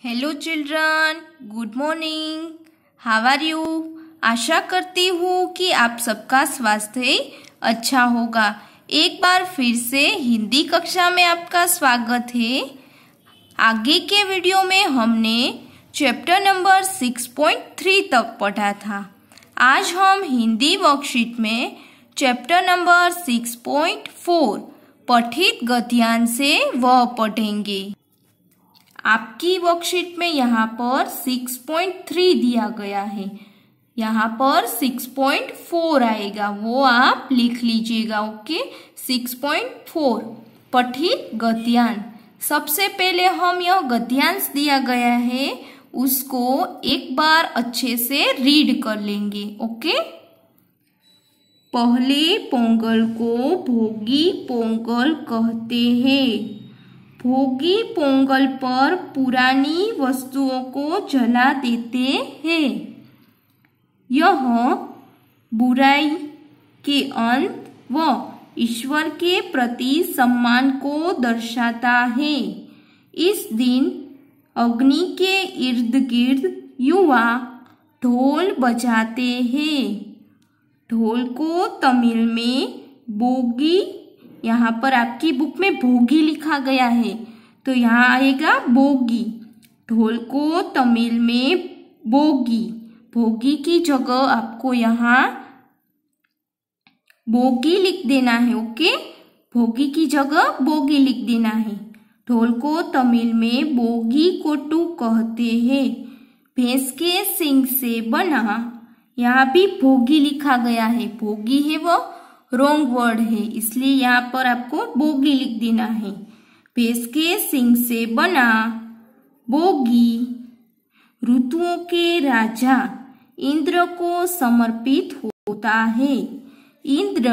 Hello children, good morning. How are you? आशा करती हूँ कि आप सबका स्वास्थ्य अच्छा होगा। एक बार फिर से हिंदी कक्षा में आपका स्वागत है। आगे के वीडियो में हमने चैप्टर नंबर 6.3 तक पढ़ा था। आज हम हिंदी वर्कशीट में चैप्टर नंबर 6.4 पठित गद्यांश से वह पढ़ेंगे। आपकी वर्कशीट में यहाँ पर 6.3 दिया गया है, यहाँ पर 6.4 आएगा, वो आप लिख लीजिएगा। ओके, 6.4 पठित गद्यांश। सबसे पहले हम यह गद्यांश दिया गया है उसको एक बार अच्छे से रीड कर लेंगे। ओके, पहले पोंगल को भोगी पोंगल कहते हैं। भोगी पोंगल पर पुरानी वस्तुओं को जला देते हैं। यह बुराई के अंत व ईश्वर के प्रति सम्मान को दर्शाता है। इस दिन अग्नि के इर्द गिर्द युवा ढोल बजाते हैं। ढोल को तमिल में बोगी, यहाँ पर आपकी बुक में भोगी लिखा गया है तो यहाँ आएगा बोगी। ढोल को तमिल में बोगी, भोगी की जगह आपको यहाँ बोगी लिख देना है। ओके, भोगी की जगह बोगी लिख देना है। ढोल को तमिल में बोगी कोटू कहते हैं। भैंस के सींग से बना, यहाँ भी भोगी लिखा गया है, भोगी है वो रॉन्ग वर्ड है, इसलिए यहाँ पर आपको बोगी लिख देना है। भैंस के सींग से बना बोगी ऋतुओं के राजा इंद्र को समर्पित होता है। इंद्र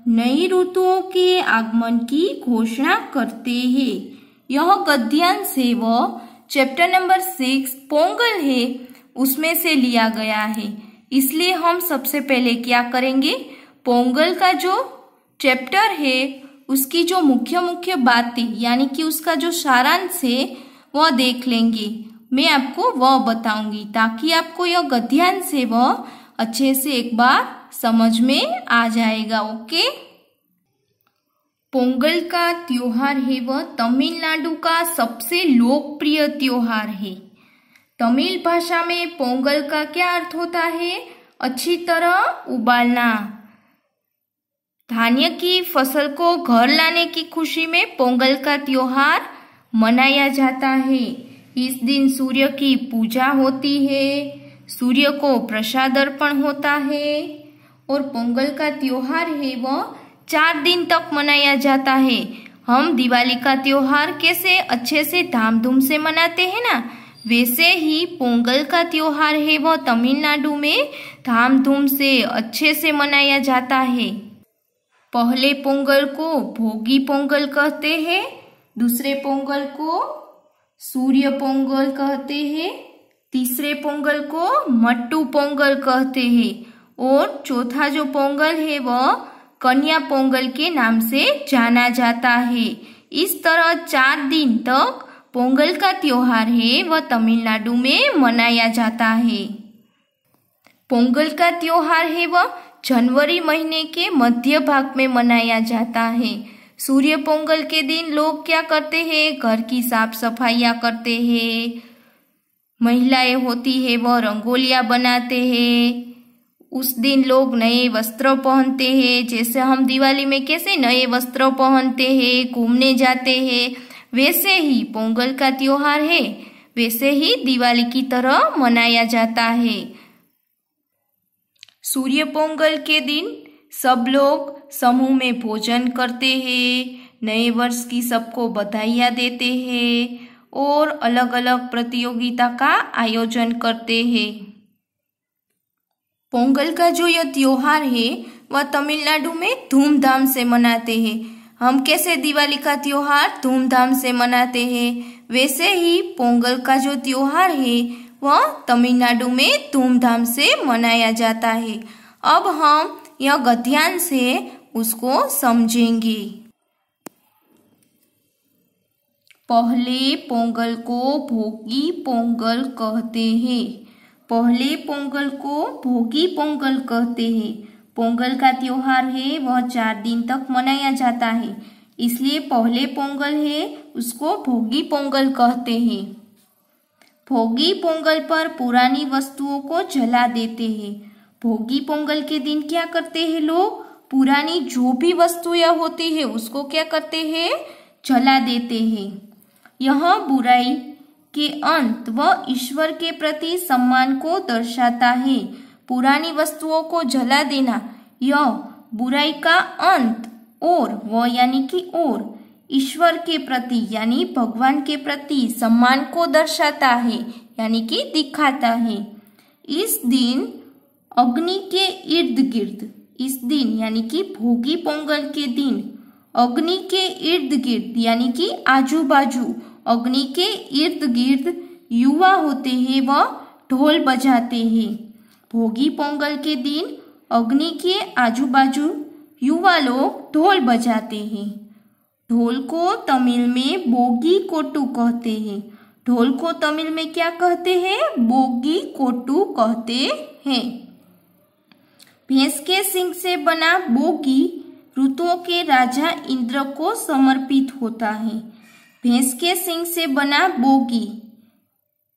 नई ऋतुओं के आगमन की घोषणा करते हैं। यह गद्यांश है वह चैप्टर नंबर 6 पोंगल है उसमें से लिया गया है। इसलिए हम सबसे पहले क्या करेंगे, पोंगल का जो चैप्टर है उसकी जो मुख्य बातें यानी कि उसका जो सारांश है वह देख लेंगे। मैं आपको वह बताऊंगी ताकि आपको यह गद्यांश है वह अच्छे से एक बार समझ में आ जाएगा। ओके, पोंगल का त्योहार है वह तमिलनाडु का सबसे लोकप्रिय त्योहार है। तमिल भाषा में पोंगल का क्या अर्थ होता है? अच्छी तरह उबालना। धान्य की फसल को घर लाने की खुशी में पोंगल का त्योहार मनाया जाता है। इस दिन सूर्य की पूजा होती है, सूर्य को प्रसाद अर्पण होता है और पोंगल का त्योहार है वह 4 दिन तक मनाया जाता है। हम दिवाली का त्योहार कैसे अच्छे से धामधूम से मनाते हैं ना, वैसे ही पोंगल का त्योहार है वह तमिलनाडु में धामधूम से अच्छे से मनाया जाता है। पहले पोंगल को भोगी पोंगल कहते हैं, दूसरे पोंगल को सूर्य पोंगल कहते हैं, तीसरे पोंगल को मट्टू पोंगल कहते हैं और चौथा जो पोंगल है वह कन्या पोंगल के नाम से जाना जाता है। इस तरह 4 दिन तक पोंगल का त्योहार है वह तमिलनाडु में मनाया जाता है। पोंगल का त्योहार है वह जनवरी महीने के मध्य भाग में मनाया जाता है। सूर्य पोंगल के दिन लोग क्या करते हैं, घर की साफ सफाइयाँ करते हैं, महिलाएं होती है वह रंगोलियाँ बनाते हैं। उस दिन लोग नए वस्त्र पहनते हैं, जैसे हम दिवाली में कैसे नए वस्त्र पहनते हैं, घूमने जाते हैं, वैसे ही पोंगल का त्योहार है वैसे ही दिवाली की तरह मनाया जाता है। सूर्य पोंगल के दिन सब लोग समूह में भोजन करते हैं, नए वर्ष की सबको बधाइयाँ देते हैं और अलग अलग प्रतियोगिता का आयोजन करते हैं। पोंगल का जो यह त्योहार है वह तमिलनाडु में धूमधाम से मनाते हैं। हम कैसे दिवाली का त्योहार धूमधाम से मनाते हैं, वैसे ही पोंगल का जो त्योहार है वह तमिलनाडु में धूमधाम से मनाया जाता है। अब हम यह गद्यांश है उसको समझेंगे। पहले पोंगल को भोगी पोंगल कहते हैं। पहले पोंगल को भोगी पोंगल कहते हैं। पोंगल का त्योहार है वह 4 दिन तक मनाया जाता है, इसलिए पहले पोंगल है उसको भोगी पोंगल कहते हैं। भोगी पोंगल पर पुरानी वस्तुओं को जला देते हैं। भोगी पोंगल के दिन क्या करते हैं लोग? पुरानी जो भी वस्तुएं होती है उसको क्या करते हैं? जला देते हैं। यह बुराई के अंत व ईश्वर के प्रति सम्मान को दर्शाता है। पुरानी वस्तुओं को जला देना यह बुराई का अंत और वह यानी कि और ईश्वर के प्रति यानी भगवान के प्रति सम्मान को दर्शाता है, यानी कि दिखाता है। इस दिन अग्नि के इर्द गिर्द, इस दिन यानी कि भोगी पोंगल के दिन अग्नि के इर्द गिर्द यानी कि आजू बाजू अग्नि के इर्द गिर्द युवा होते हैं वह ढोल बजाते हैं। भोगी पोंगल के दिन अग्नि के आजू बाजू युवा लोग ढोल बजाते हैं। ढोल को तमिल में बोगी कोटू कहते हैं। ढोल को तमिल में क्या कहते हैं? बोगी कोटू कहते हैं। भैंस के सींग से बना बोगी ऋतुओं के राजा इंद्र को समर्पित होता है। भैंस के सींग से बना बोगी,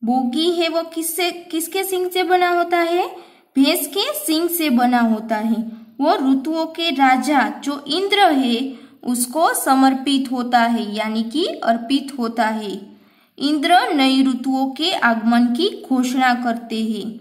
बोगी है वो किसके सींग से बना होता है? भैंस के सींग से बना होता है। वो ऋतुओं के राजा जो इंद्र है उसको समर्पित होता है, यानी कि अर्पित होता है। इंद्र नई ऋतुओं के आगमन की घोषणा करते हैं।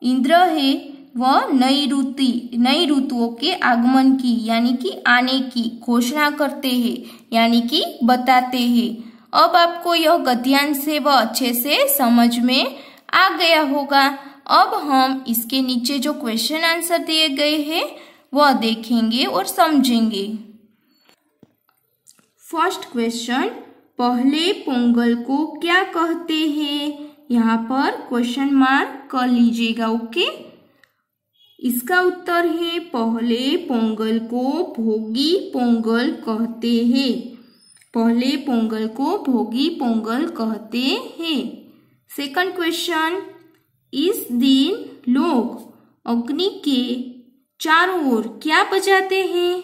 इंद्र है वह नई ऋतुओं के आगमन की यानी कि आने की घोषणा करते हैं, यानी कि बताते हैं। अब आपको यह गद्यांश है वह अच्छे से समझ में आ गया होगा। अब हम इसके नीचे जो क्वेश्चन आंसर दिए गए हैं वह देखेंगे और समझेंगे। फर्स्ट क्वेश्चन, पहले पोंगल को क्या कहते हैं? यहाँ पर क्वेश्चन मार्क कर लीजिएगा, ओके। इसका उत्तर है पहले पोंगल को भोगी पोंगल कहते हैं। पहले पोंगल को भोगी पोंगल कहते हैं। सेकंड क्वेश्चन, इस दिन लोग अग्नि के चारों ओर क्या बजाते हैं?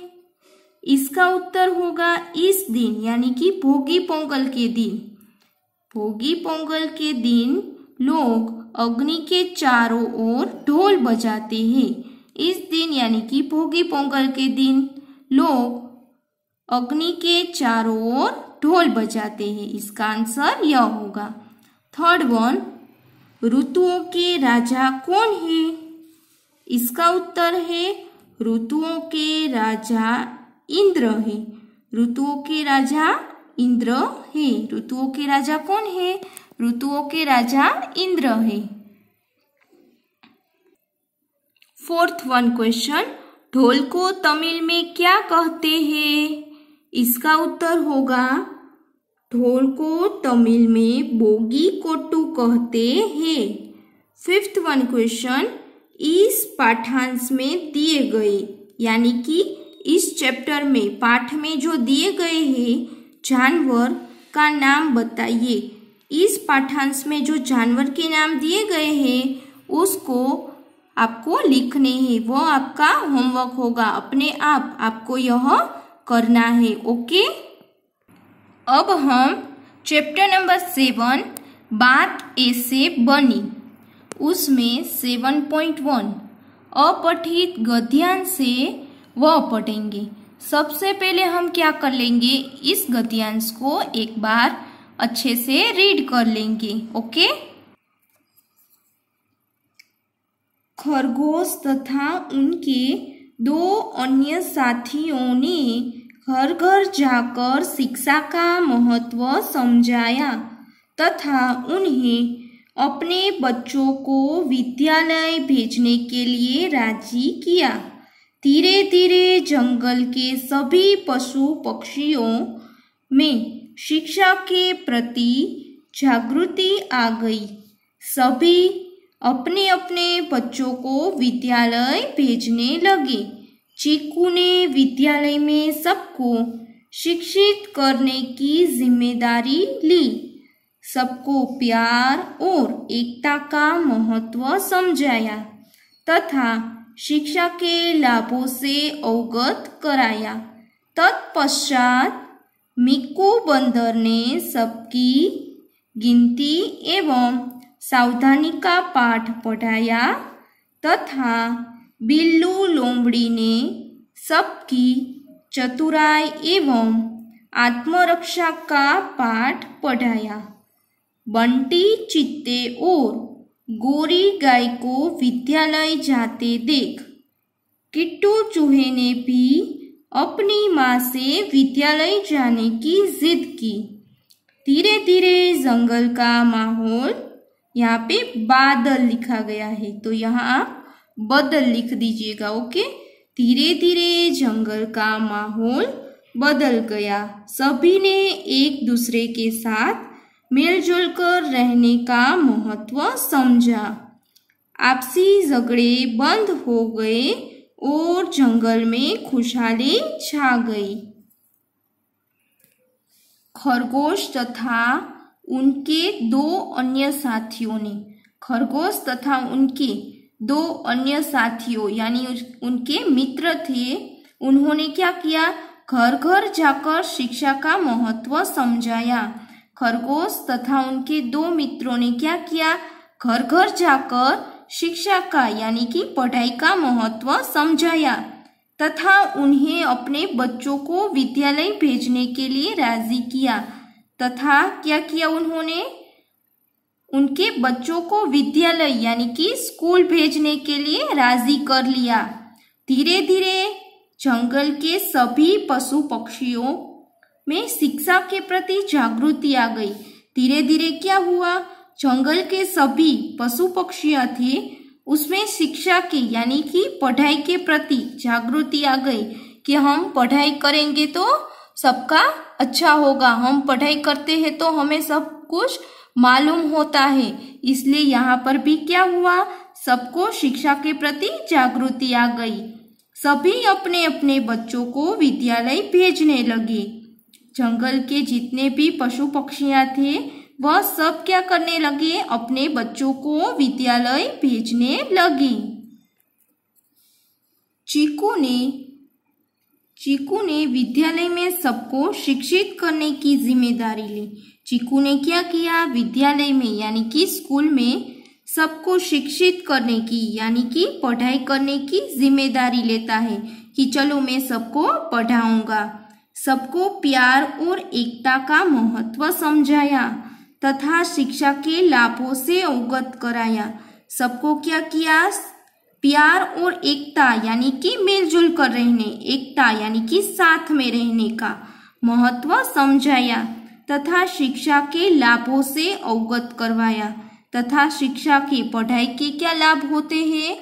इसका उत्तर होगा इस दिन यानी कि भोगी पोंगल के दिन। भोगी पोंगल के दिन लोग अग्नि के चारों ओर ढोल बजाते हैं। इस दिन यानी कि भोगी पोंगल के दिन लोग अग्नि के चारों ओर ढोल बजाते हैं। इसका आंसर यह होगा। थर्ड वन, ऋतुओं के राजा कौन है? इसका उत्तर है ऋतुओं के राजा इंद्र है। ऋतुओं के राजा इंद्र है। ऋतुओं के राजा कौन है? ऋतुओं के राजा इंद्र है। फोर्थ वन क्वेश्चन, ढोल को तमिल में क्या कहते हैं? इसका उत्तर होगा ढोल को तमिल में बोगी कोटू कहते हैं। फिफ्थ वन क्वेश्चन, इस पाठांश में दिए गए यानी कि इस चैप्टर में पाठ में जो दिए गए हैं जानवर का नाम बताइए। इस पाठांश में जो जानवर के नाम दिए गए हैं उसको आपको लिखने हैं। वो आपका होमवर्क होगा, अपने आप आपको यह करना है, ओके। अब हम चैप्टर नंबर 7 बात ऐसे बनी उसमें 7.1 अपठित गद्यांश से वह पढ़ेंगे। सबसे पहले हम क्या कर लेंगे, इस गद्यांश को एक बार अच्छे से रीड कर लेंगे, ओके। खरगोश तथा उनके 2 अन्य साथियों ने घर घर जाकर शिक्षा का महत्व समझाया तथा उन्हें अपने बच्चों को विद्यालय भेजने के लिए राजी किया। धीरे धीरे जंगल के सभी पशु पक्षियों में शिक्षा के प्रति जागृति आ गई। सभी अपने अपने बच्चों को विद्यालय भेजने लगे। चीकू ने विद्यालय में सबको शिक्षित करने की जिम्मेदारी ली। सबको प्यार और एकता का महत्व समझाया तथा शिक्षा के लाभों से अवगत कराया। तत्पश्चात मिक्कू बंदर ने सबकी गिनती एवं सावधानी का पाठ पढ़ाया तथा बिल्लू लोमड़ी ने सबकी चतुराई एवं आत्मरक्षा का पाठ पढ़ाया। बंटी चित्ते और गोरी गाय को विद्यालय जाते देख किट्टू चूहे ने भी अपनी माँ से विद्यालय जाने की जिद की। धीरे धीरे जंगल का माहौल, यहाँ पे बादल लिखा गया है तो यहाँ आप बदल लिख दीजिएगा। ओके, धीरे धीरे जंगल का माहौल बदल गया। सभी ने एक दूसरे के साथ मिलजुल कर रहने का महत्व समझा। आपसी झगड़े बंद हो गए और जंगल में खुशहाली छा गई। खरगोश तथा उनके दो अन्य साथियों ने, खरगोश तथा उनके दो अन्य साथियों यानी उनके मित्र थे, उन्होंने क्या किया? घर घर जाकर शिक्षा का महत्व समझाया। खरगोश तथा उनके दो मित्रों ने क्या किया? घर घर जाकर शिक्षा का यानी कि पढ़ाई का महत्व समझाया तथा उन्हें अपने बच्चों को विद्यालय भेजने के लिए राजी किया। तथा क्या किया उन्होंने? उनके बच्चों को विद्यालय यानी कि स्कूल भेजने के लिए राजी कर लिया। धीरे धीरे जंगल के सभी पशु पक्षियों में शिक्षा के प्रति जागृति आ गई। धीरे धीरे क्या हुआ? जंगल के सभी पशु पक्षियां थे उसमें शिक्षा के यानी कि पढ़ाई के प्रति जागृति आ गई कि हम पढ़ाई करेंगे तो सबका अच्छा होगा, हम पढ़ाई करते हैं तो हमें सब कुछ मालूम होता है। इसलिए यहाँ पर भी क्या हुआ? सबको शिक्षा के प्रति जागृति आ गई। सभी अपने अपने बच्चों को विद्यालय भेजने लगे। जंगल के जितने भी पशु पक्षियां थे वह सब क्या करने लगे? अपने बच्चों को विद्यालय भेजने लगे। चीकू ने विद्यालय में सबको शिक्षित करने की जिम्मेदारी ली। चीकू ने क्या किया? विद्यालय में यानी कि स्कूल में सबको शिक्षित करने की यानी कि पढ़ाई करने की जिम्मेदारी लेता है कि चलो मैं सबको पढ़ाऊंगा। सबको प्यार और एकता का महत्व समझाया तथा शिक्षा के लाभों से अवगत कराया। सबको क्या किया? प्यार और एकता यानी कि मिलजुल कर रहने, एकता यानी कि साथ में रहने का महत्व समझाया तथा शिक्षा के लाभों से अवगत करवाया तथा शिक्षा की पढ़ाई के क्या लाभ होते हैं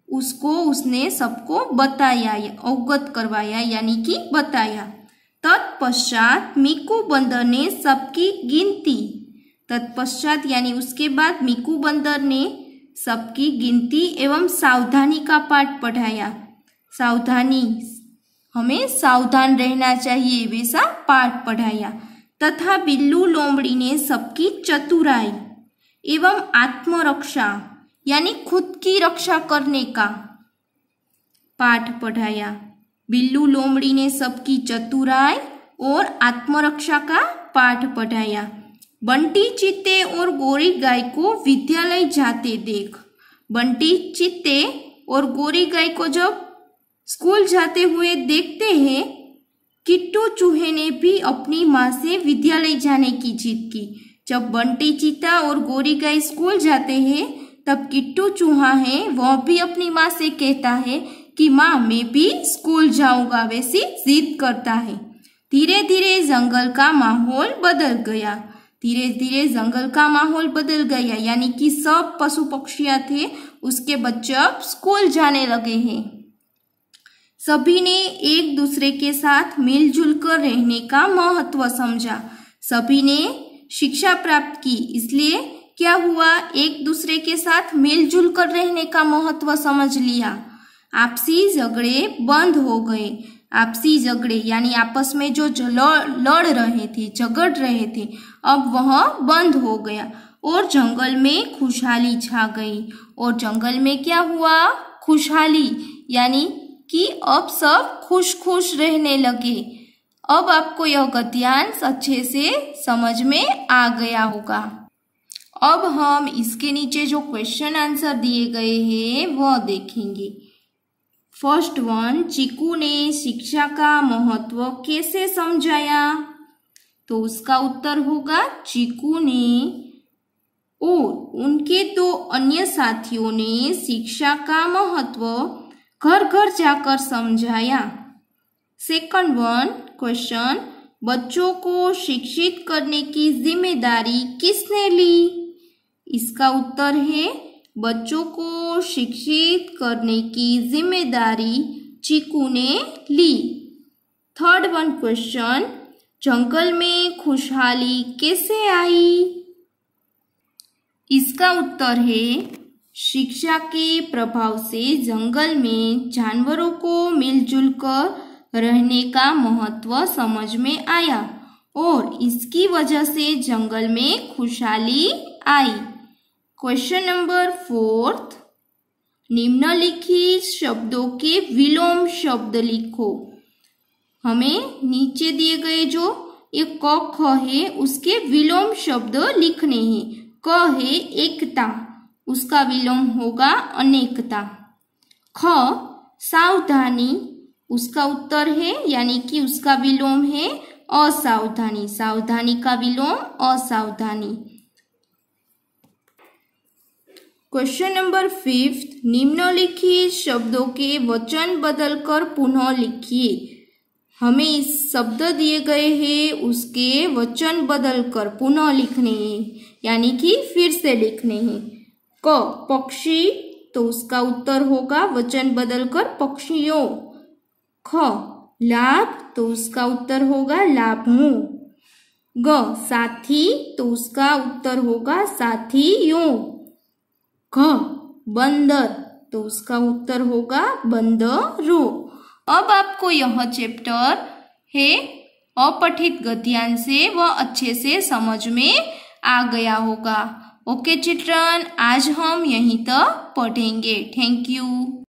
उसको उसने सबको बताया, अवगत करवाया यानी कि बताया। तत्पश्चात मिक्कू बंदर ने सबकी गिनती, तत्पश्चात यानी उसके बाद मिक्कू बंदर ने सबकी गिनती एवं सावधानी का पाठ पढ़ाया। सावधानी, हमें सावधान रहना चाहिए वैसा पाठ पढ़ाया तथा बिल्लू लोमड़ी ने सबकी चतुराई एवं आत्मरक्षा यानी खुद की रक्षा करने का पाठ पढ़ाया। बिल्लू लोमड़ी ने सबकी चतुराई और आत्मरक्षा का पाठ पढ़ाया। बंटी चित्ते और गोरी गाय को विद्यालय जाते देख, बंटी चित्ते और गोरी गाय को जब स्कूल जाते हुए देखते हैं, किट्टू चूहे ने भी अपनी माँ से विद्यालय जाने की जिद की। जब बंटी चीता और गोरी गाय स्कूल जाते हैं तब किट्टू चूहा है वह भी अपनी माँ से कहता है कि माँ मैं भी स्कूल जाऊंगा, वैसी जिद करता है। धीरे धीरे जंगल का माहौल बदल गया। धीरे धीरे जंगल का माहौल बदल गया यानी कि सब पशु पक्षियां थे उसके बच्चे अब स्कूल जाने लगे हैं। सभी ने एक दूसरे के साथ मिलजुल कर रहने का महत्व समझा। सभी ने शिक्षा प्राप्त की, इसलिए क्या हुआ? एक दूसरे के साथ मिलजुल कर रहने का महत्व समझ लिया। आपसी झगड़े बंद हो गए। आपसी झगड़े यानी आपस में जो लड़ रहे थे, झगड़ रहे थे, अब वह बंद हो गया और जंगल में खुशहाली छा गई। और जंगल में क्या हुआ? खुशहाली, यानी कि अब सब खुश खुश रहने लगे। अब आपको यह गद्यांश अच्छे से समझ में आ गया होगा। अब हम इसके नीचे जो क्वेश्चन आंसर दिए गए हैं वह देखेंगे। फर्स्ट वन, चीकू ने शिक्षा का महत्व कैसे समझाया? तो उसका उत्तर होगा चीकू ने और उनके 2 अन्य साथियों ने शिक्षा का महत्व घर घर जाकर समझाया। सेकंड वन क्वेश्चन, बच्चों को शिक्षित करने की जिम्मेदारी किसने ली? इसका उत्तर है बच्चों को शिक्षित करने की जिम्मेदारी चीकू ने ली। थर्ड वन क्वेश्चन, जंगल में खुशहाली कैसे आई? इसका उत्तर है शिक्षा के प्रभाव से जंगल में जानवरों को मिलजुल कर रहने का महत्व समझ में आया और इसकी वजह से जंगल में खुशहाली आई। क्वेश्चन नंबर 4, निम्नलिखित शब्दों के विलोम शब्द लिखो। हमें नीचे दिए गए जो ये क ख है उसके विलोम शब्द लिखने हैं। क है एकता, उसका विलोम होगा अनेकता। ख सावधानी, उसका उत्तर है यानी कि उसका विलोम है असावधानी। सावधानी का विलोम असावधानी। क्वेश्चन नंबर 5, निम्नलिखित शब्दों के वचन बदलकर पुनः लिखिए। हमें इस शब्द दिए गए हैं उसके वचन बदलकर पुनः लिखने हैं, यानी कि फिर से लिखने हैं। क पक्षी, तो उसका उत्तर होगा वचन बदलकर पक्षियों। ख लाभ, तो उसका उत्तर होगा लाभों। ग साथी, तो उसका उत्तर होगा साथियों। घ बंदर, तो उसका उत्तर होगा बंदरों। अब आपको यह चैप्टर है अपठित गद्यांश से वह अच्छे से समझ में आ गया होगा। ओके चिल्ड्रन, आज हम यहीं तक पढ़ेंगे। Thank you.